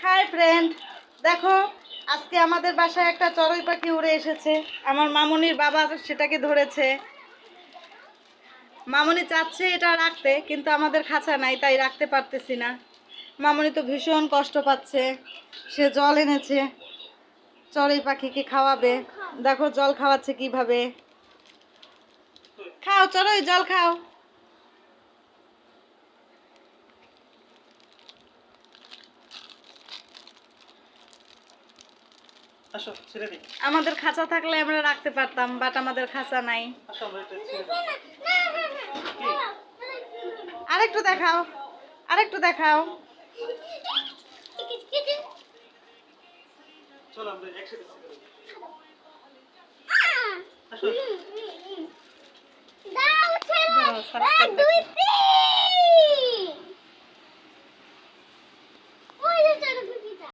Hi friend, দেখো আজকে আমাদের বাসায় একটা চড়ুই পাখি উড়ে এসেছে। আমার মামুনির বাবা সেটাকে ধরেছে। মামুনি চাচ্ছে এটা রাখতে, কিন্তু আমাদের খাঁচা নাই, তাই রাখতে পারতেছি না। মামুনি তো ভীষণ কষ্ট পাচ্ছে। সে জল এনেছে, চড়ুই পাখিকে খাওয়াবে। দেখো জল খাওয়াচ্ছে কিভাবে। খাও চড়ুই, জল খাও। আমাদের খাঁচা থাকলে আমরা রাখতে পারতাম, বাট আমাদের খাঁচা নাই। আরেকটু দেখাও, আরেকটু দেখাও।